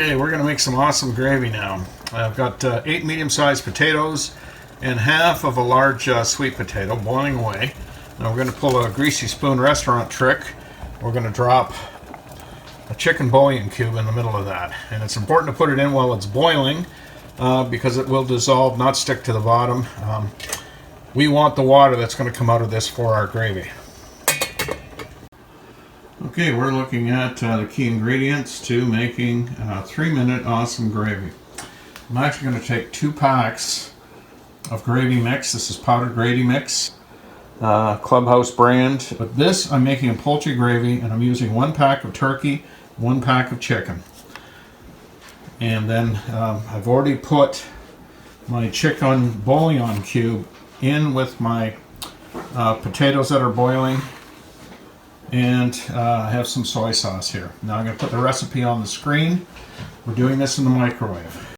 Okay, we're going to make some awesome gravy now. I've got 8 medium-sized potatoes and half of a large sweet potato boiling away. Now we're going to pull a greasy spoon restaurant trick. We're going to drop a chicken bouillon cube in the middle of that. And it's important to put it in while it's boiling because it will dissolve, not stick to the bottom. We want the water that's going to come out of this for our gravy. Okay, we're looking at the key ingredients to making 3-minute awesome gravy. I'm actually going to take 2 packs of gravy mix. This is powdered gravy mix, Clubhouse brand. But this, I'm making a poultry gravy, and I'm using 1 pack of turkey, 1 pack of chicken. And then I've already put my chicken bouillon cube in with my potatoes that are boiling. And I have some soy sauce here. Now I'm going to put the recipe on the screen. We're doing this in the microwave.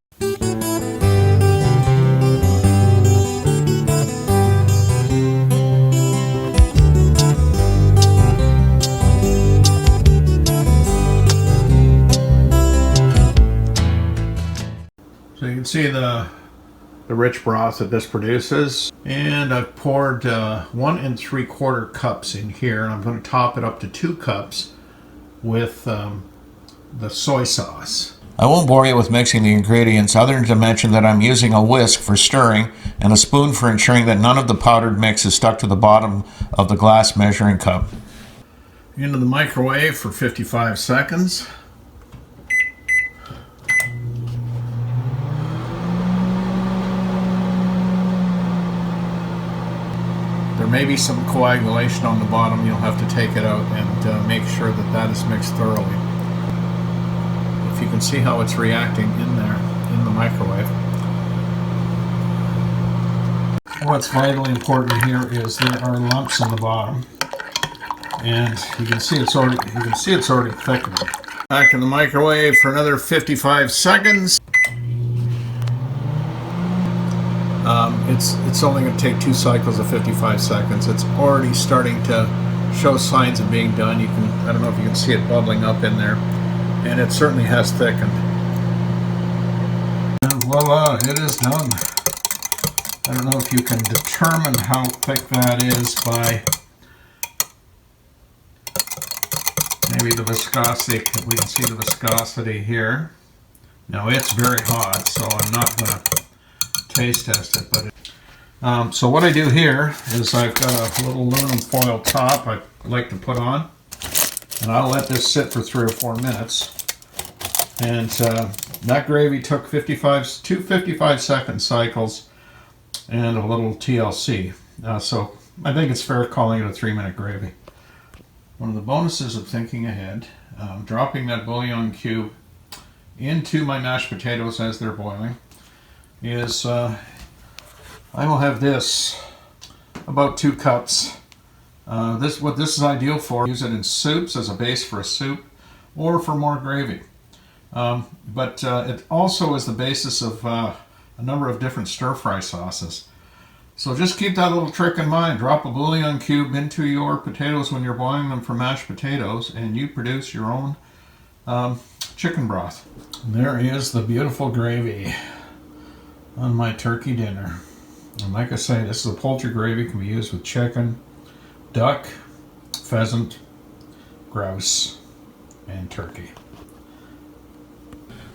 So you can see the rich broth that this produces, and I've poured 1 3/4 cups in here, and I'm going to top it up to 2 cups with the soy sauce. I won't bore you with mixing the ingredients other than to mention that I'm using a whisk for stirring and a spoon for ensuring that none of the powdered mix is stuck to the bottom of the glass measuring cup. Into the microwave for 55 seconds. There may be some coagulation on the bottom. You'll have to take it out and make sure that that is mixed thoroughly. If you can see how it's reacting in there, in the microwave. What's vitally important here is there are lumps in the bottom, and you can see it's already thickening. Back in the microwave for another 55 seconds. It's only going to take 2 cycles of 55 seconds. It's already starting to show signs of being done. I don't know if you can see it bubbling up in there, and it certainly has thickened. And voila, it is done. I don't know if you can determine how thick that is by maybe the viscosity. We can see the viscosity here. Now it's very hot, so I'm not going to taste test it, but so what I do here is I've got a little aluminum foil top I like to put on, and I'll let this sit for 3 or 4 minutes. And that gravy took 2 55-second cycles and a little TLC. So I think it's fair calling it a 3-minute gravy. One of the bonuses of thinking ahead, dropping that bouillon cube into my mashed potatoes as they're boiling, is I will have this about 2 cups. What this is ideal for, use it in soups as a base for a soup or for more gravy. But it also is the basis of a number of different stir-fry sauces. So just keep that little trick in mind. Drop a bouillon cube into your potatoes when you're boiling them for mashed potatoes, and you produce your own chicken broth. There is the beautiful gravy on my turkey dinner. And like I say, this is a poultry gravy. It can be used with chicken, duck, pheasant, grouse, and turkey.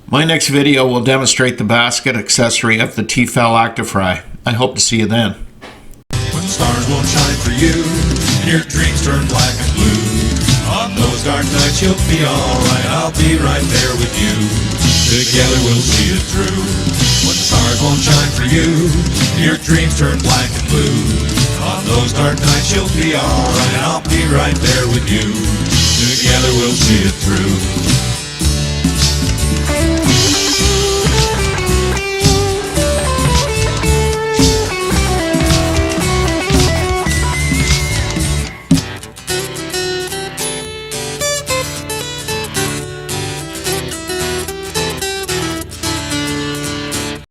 My next video will demonstrate the basket accessory of the T-Fel Actifry. I hope to see you then. When the stars won't shine for you, and your dreams turn black and blue, on those dark nights you'll be alright, I'll be right there with you. Together we'll see it through. When the stars won't shine for you, and your dreams turn black and blue, on those dark nights you'll be alright, I'll be right there with you. Together we'll see it through.